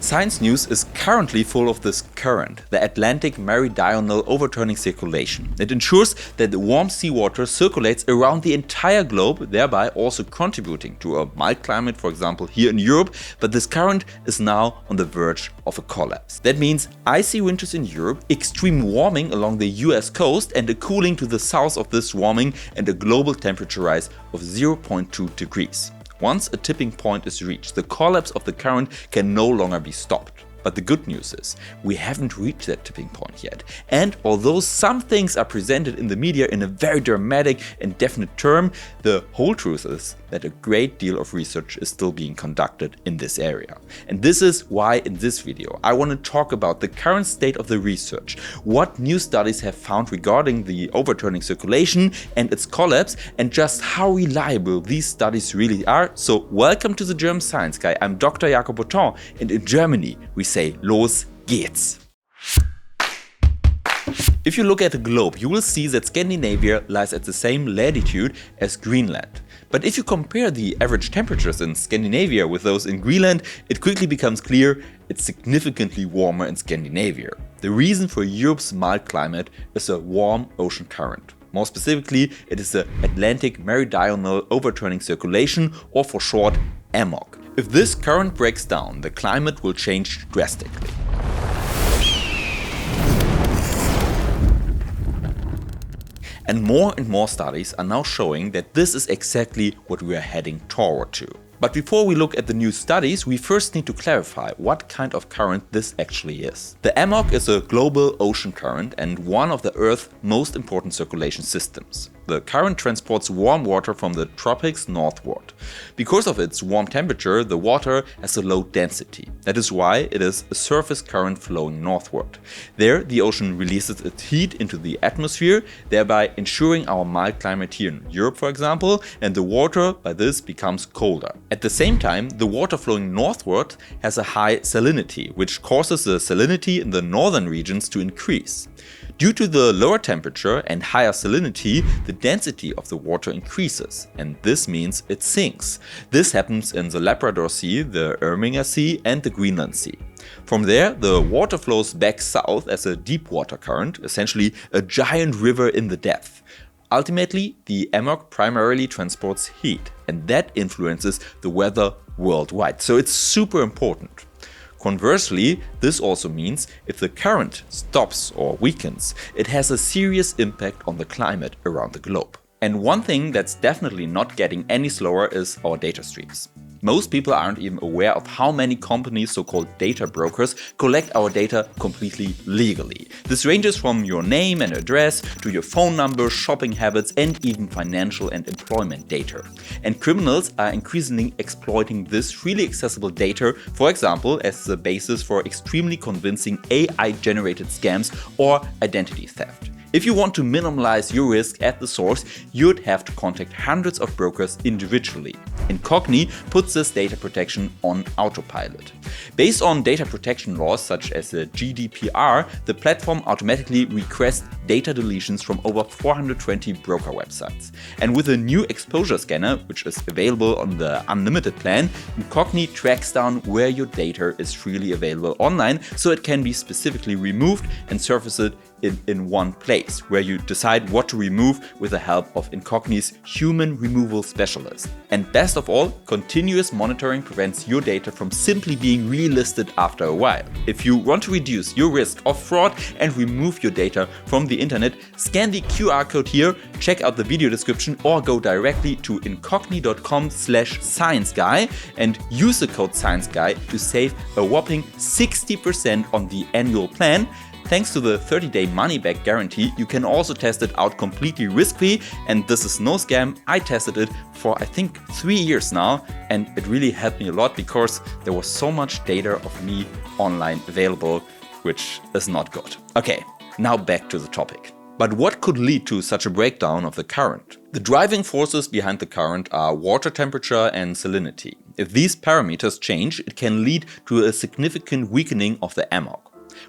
Science news is currently full of this current, the Atlantic Meridional Overturning circulation. It ensures that the warm seawater circulates around the entire globe, thereby also contributing to a mild climate, for example here in Europe, but this current is now on the verge of a collapse. That means icy winters in Europe, extreme warming along the US coast and a cooling to the south of this warming and a global temperature rise of 0.2 degrees. Once a tipping point is reached, the collapse of the current can no longer be stopped. But the good news is, we haven't reached that tipping point yet. And although some things are presented in the media in a very dramatic and definite term, the whole truth is that a great deal of research is still being conducted in this area. And this is why in this video I want to talk about the current state of the research, what new studies have found regarding the overturning circulation and its collapse, and just how reliable these studies really are. So welcome to the German Science Guy. I'm Dr. Jakob Botton, and in Germany we say los geht's. If you look at the globe, you will see that Scandinavia lies at the same latitude as Greenland. But if you compare the average temperatures in Scandinavia with those in Greenland, it quickly becomes clear it's significantly warmer in Scandinavia. The reason for Europe's mild climate is a warm ocean current. More specifically, it is the Atlantic Meridional Overturning circulation, or for short, AMOC. If this current breaks down, the climate will change drastically. And more studies are now showing that this is exactly what we are heading toward to. But before we look at the new studies, we first need to clarify what kind of current this actually is. The AMOC is a global ocean current and one of the Earth's most important circulation systems. The current transports warm water from the tropics northward. Because of its warm temperature, the water has a low density. That is why it is a surface current flowing northward. There, the ocean releases its heat into the atmosphere, thereby ensuring our mild climate here in Europe, for example, and the water by this becomes colder. At the same time, the water flowing northward has a high salinity, which causes the salinity in the northern regions to increase. Due to the lower temperature and higher salinity, the density of the water increases, and this means it sinks. This happens in the Labrador Sea, the Erminger Sea and the Greenland Sea. From there, the water flows back south as a deep water current, essentially a giant river in the depth. Ultimately, the AMOC primarily transports heat, and that influences the weather worldwide, so it's super important. Conversely, this also means if the current stops or weakens, it has a serious impact on the climate around the globe. And one thing that's definitely not getting any slower is our data streams. Most people aren't even aware of how many companies, so-called data brokers, collect our data completely legally. This ranges from your name and address to your phone number, shopping habits, and even financial and employment data. And criminals are increasingly exploiting this freely accessible data, for example, as the basis for extremely convincing AI-generated scams or identity theft. If you want to minimize your risk at the source, you'd have to contact hundreds of brokers individually. Incogni puts this data protection on autopilot. Based on data protection laws such as the GDPR, the platform automatically requests data deletions from over 420 broker websites. And with a new exposure scanner, which is available on the unlimited plan, Incogni tracks down where your data is freely available online, so it can be specifically removed and surfaced in one place, where you decide what to remove with the help of Incogni's human removal specialist. And best of all, continuous monitoring prevents your data from simply being relisted after a while. If you want to reduce your risk of fraud and remove your data from the internet, scan the QR code here, check out the video description, or go directly to incogni.com/scienceguy and use the code ScienceGuy to save a whopping 60% on the annual plan. Thanks to the 30-day money-back guarantee, you can also test it out completely risk-free, and this is no scam. I tested it for I think 3 years now, and it really helped me a lot because there was so much data of me online available, which is not good. Okay, now back to the topic. But what could lead to such a breakdown of the current? The driving forces behind the current are water temperature and salinity. If these parameters change, it can lead to a significant weakening of the AMOC.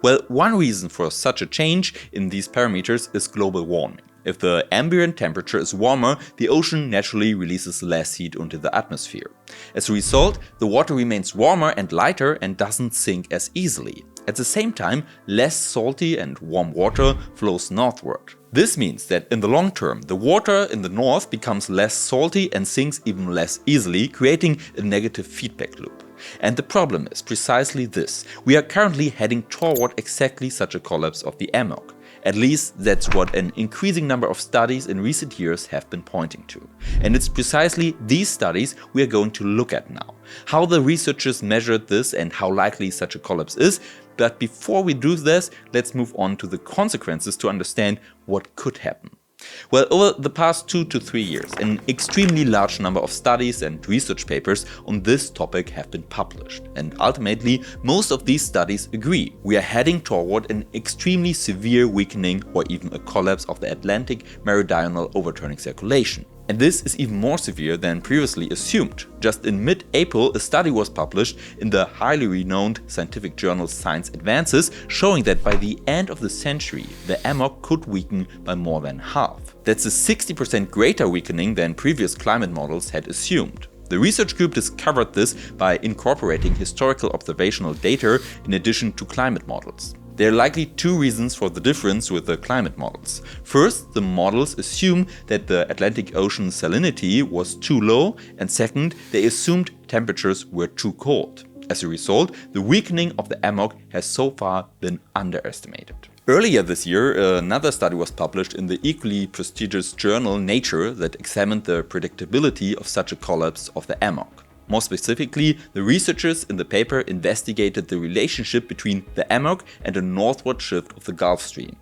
Well, one reason for such a change in these parameters is global warming. If the ambient temperature is warmer, the ocean naturally releases less heat into the atmosphere. As a result, the water remains warmer and lighter and doesn't sink as easily. At the same time, less salty and warm water flows northward. This means that in the long term, the water in the north becomes less salty and sinks even less easily, creating a negative feedback loop. And the problem is precisely this: we are currently heading toward exactly such a collapse of the AMOC. At least that's what an increasing number of studies in recent years have been pointing to. And it's precisely these studies we are going to look at now. How the researchers measured this and how likely such a collapse is. But before we do this, let's move on to the consequences to understand what could happen. Well, over the past 2 to 3 years, an extremely large number of studies and research papers on this topic have been published. And ultimately, most of these studies agree. We are heading toward an extremely severe weakening or even a collapse of the Atlantic Meridional overturning circulation. And this is even more severe than previously assumed. Just in mid-April, a study was published in the highly renowned scientific journal Science Advances, showing that by the end of the century, the AMOC could weaken by more than half. That's a 60% greater weakening than previous climate models had assumed. The research group discovered this by incorporating historical observational data in addition to climate models. There are likely two reasons for the difference with the climate models. First, the models assume that the Atlantic Ocean salinity was too low, and second, they assumed temperatures were too cold. As a result, the weakening of the AMOC has so far been underestimated. Earlier this year, another study was published in the equally prestigious journal Nature that examined the predictability of such a collapse of the AMOC. More specifically, the researchers in the paper investigated the relationship between the AMOC and a northward shift of the Gulf Stream.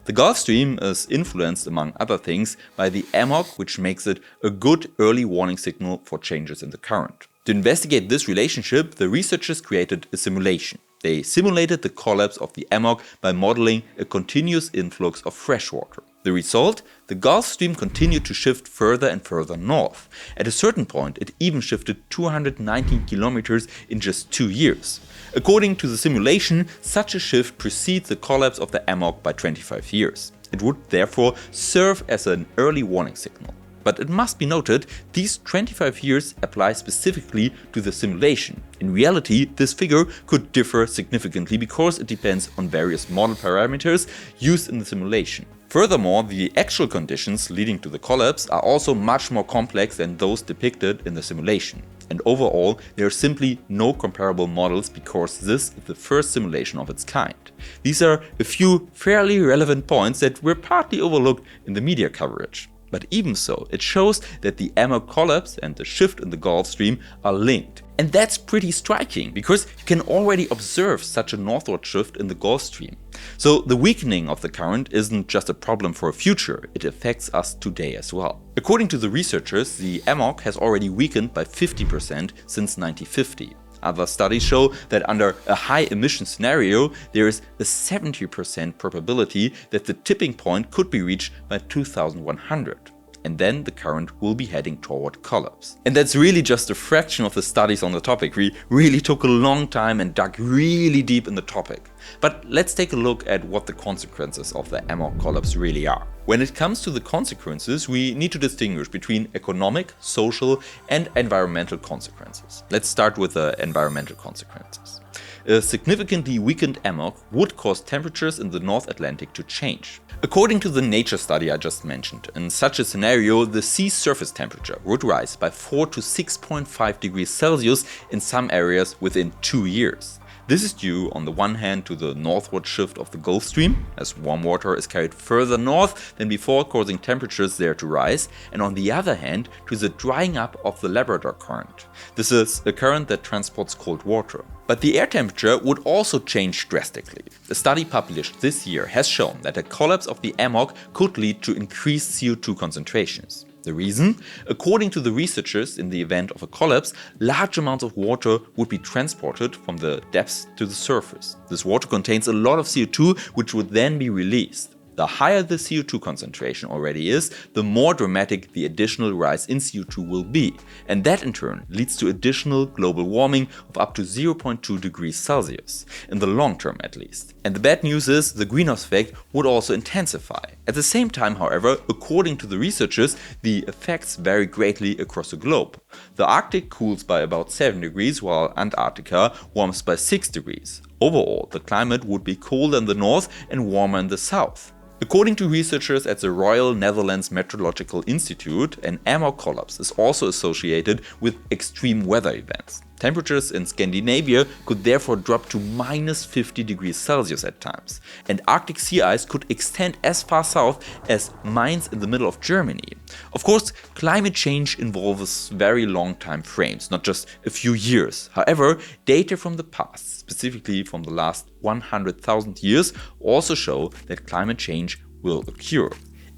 The Gulf Stream is influenced, among other things, by the AMOC, which makes it a good early warning signal for changes in the current. To investigate this relationship, the researchers created a simulation. They simulated the collapse of the AMOC by modeling a continuous influx of fresh water. The result? The Gulf Stream continued to shift further and further north. At a certain point, it even shifted 219 kilometers in just 2 years. According to the simulation, such a shift precedes the collapse of the AMOC by 25 years. It would therefore serve as an early warning signal. But it must be noted, these 25 years apply specifically to the simulation. In reality, this figure could differ significantly because it depends on various model parameters used in the simulation. Furthermore, the actual conditions leading to the collapse are also much more complex than those depicted in the simulation. And overall, there are simply no comparable models because this is the first simulation of its kind. These are a few fairly relevant points that were partly overlooked in the media coverage. But even so, it shows that the AMOC collapse and the shift in the Gulf Stream are linked. And that's pretty striking, because you can already observe such a northward shift in the Gulf Stream. So the weakening of the current isn't just a problem for a future, it affects us today as well. According to the researchers, the AMOC has already weakened by 50% since 1950. Other studies show that under a high emission scenario, there is a 70% probability that the tipping point could be reached by 2100. And then the current will be heading toward collapse. And that's really just a fraction of the studies on the topic. We really took a long time and dug really deep in the topic. But let's take a look at what the consequences of the AMOC collapse really are. When it comes to the consequences, we need to distinguish between economic, social, and environmental consequences. Let's start with the environmental consequences. A significantly weakened AMOC would cause temperatures in the North Atlantic to change. According to the Nature study I just mentioned, in such a scenario, the sea surface temperature would rise by 4 to 6.5 degrees Celsius in some areas within 2 years. This is due on the one hand to the northward shift of the Gulf Stream, as warm water is carried further north than before, causing temperatures there to rise, and on the other hand to the drying up of the Labrador Current. This is a current that transports cold water. But the air temperature would also change drastically. A study published this year has shown that a collapse of the AMOC could lead to increased CO2 concentrations. The reason? According to the researchers, in the event of a collapse, large amounts of water would be transported from the depths to the surface. This water contains a lot of CO2, which would then be released. The higher the CO2 concentration already is, the more dramatic the additional rise in CO2 will be, and that in turn leads to additional global warming of up to 0.2 degrees Celsius, in the long term at least. And the bad news is the greenhouse effect would also intensify. At the same time, however, according to the researchers, the effects vary greatly across the globe. The Arctic cools by about 7 degrees, while Antarctica warms by 6 degrees. Overall, the climate would be colder in the north and warmer in the south. According to researchers at the Royal Netherlands Meteorological Institute, an AMOC collapse is also associated with extreme weather events. Temperatures in Scandinavia could therefore drop to minus 50 degrees Celsius at times, and Arctic sea ice could extend as far south as Mainz in the middle of Germany. Of course, climate change involves very long time frames, not just a few years. However, data from the past, specifically from the last 100,000 years, also show that climate change will occur.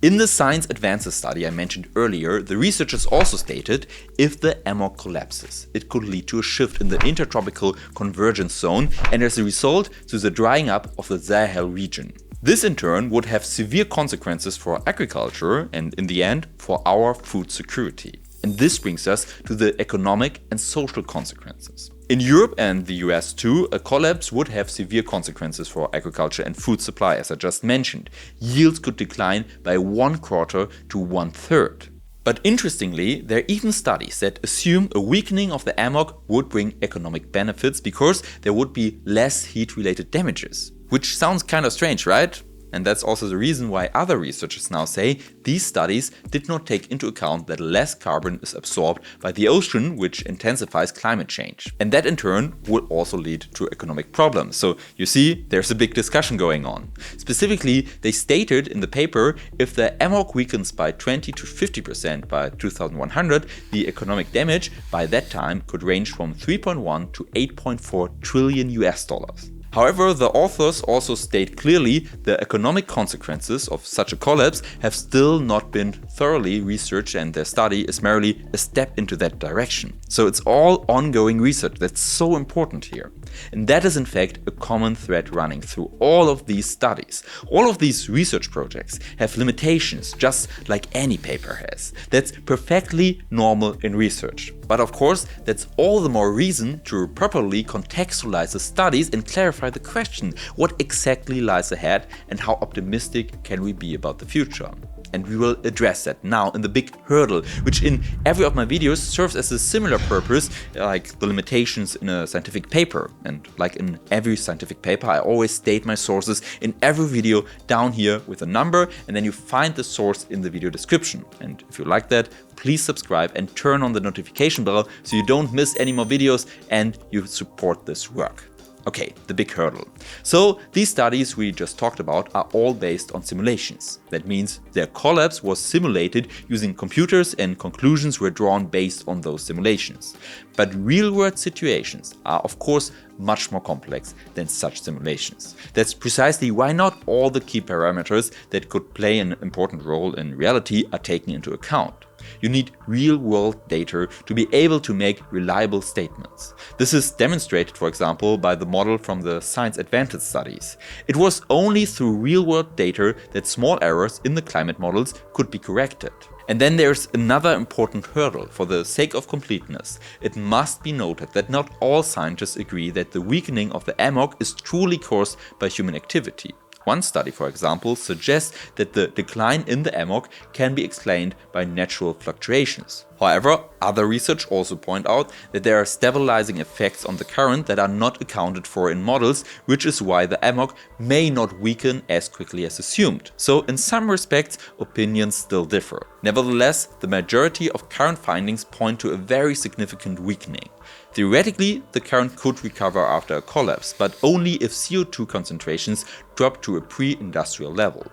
In the Science Advances study I mentioned earlier, the researchers also stated if the AMOC collapses, it could lead to a shift in the intertropical convergence zone and as a result to the drying up of the Sahel region. This in turn would have severe consequences for agriculture and in the end for our food security. And this brings us to the economic and social consequences. In Europe and the US too, a collapse would have severe consequences for agriculture and food supply, as I just mentioned. Yields could decline by 1/4 to 1/3. But interestingly, there are even studies that assume a weakening of the AMOC would bring economic benefits because there would be less heat-related damages. Which sounds kind of strange, right? And that's also the reason why other researchers now say these studies did not take into account that less carbon is absorbed by the ocean, which intensifies climate change. And that in turn will also lead to economic problems. So you see, there's a big discussion going on. Specifically, they stated in the paper if the AMOC weakens by 20 to 50% by 2100, the economic damage by that time could range from 3.1 to 8.4 trillion US dollars. However, the authors also state clearly the economic consequences of such a collapse have still not been thoroughly researched and their study is merely a step into that direction. So it's all ongoing research that's so important here. And that is in fact a common thread running through all of these studies. All of these research projects have limitations just like any paper has. That's perfectly normal in research. But of course, that's all the more reason to properly contextualize the studies and clarify the question, what exactly lies ahead and how optimistic can we be about the future? And we will address that now in the big hurdle, which in every of my videos serves as a similar purpose, like the limitations in a scientific paper. And like in every scientific paper, I always state my sources in every video down here with a number, and then you find the source in the video description. And if you like that, please subscribe and turn on the notification bell so you don't miss any more videos and you support this work. Okay, the big hurdle. So these studies we just talked about are all based on simulations. That means their collapse was simulated using computers and conclusions were drawn based on those simulations. But real-world situations are of course much more complex than such simulations. That's precisely why not all the key parameters that could play an important role in reality are taken into account. You need real-world data to be able to make reliable statements. This is demonstrated, for example, by the model from the Science Advantage studies. It was only through real-world data that small errors in the climate models could be corrected. And then there's another important hurdle. For the sake of completeness, it must be noted that not all scientists agree that the weakening of the AMOC is truly caused by human activity. One study, for example, suggests that the decline in the AMOC can be explained by natural fluctuations. However, other research also point out that there are stabilizing effects on the current that are not accounted for in models, which is why the AMOC may not weaken as quickly as assumed. So in some respects, opinions still differ. Nevertheless, the majority of current findings point to a very significant weakening. Theoretically, the current could recover after a collapse, but only if CO2 concentrations drop to a pre-industrial level.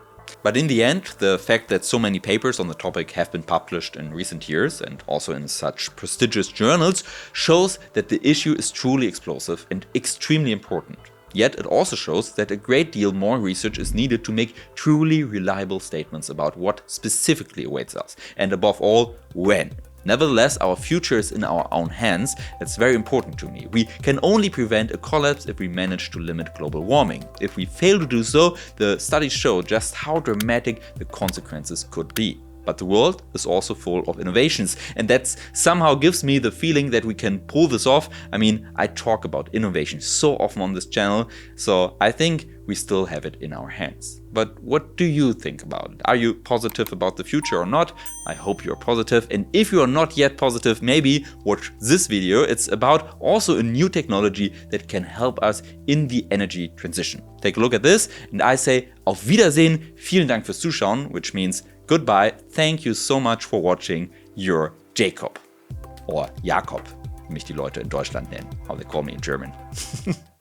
But in the end, the fact that so many papers on the topic have been published in recent years and also in such prestigious journals shows that the issue is truly explosive and extremely important. Yet it also shows that a great deal more research is needed to make truly reliable statements about what specifically awaits us, and above all, when. Nevertheless, our future is in our own hands. That's very important to me. We can only prevent a collapse if we manage to limit global warming. If we fail to do so, the studies show just how dramatic the consequences could be. But the world is also full of innovations, and that somehow gives me the feeling that we can pull this off. I mean, I talk about innovation so often on this channel, so I think we still have it in our hands. But what do you think about it? Are you positive about the future or not? I hope you're positive, and if you are not yet positive, maybe watch this video. It's about also a new technology that can help us in the energy transition. Take a look at this, and I say auf Wiedersehen, vielen Dank fürs Zuschauen, which means goodbye. Thank you so much for watching. Your Jacob. Or Jakob, wie mich die Leute in Deutschland nennen. How they call me in German.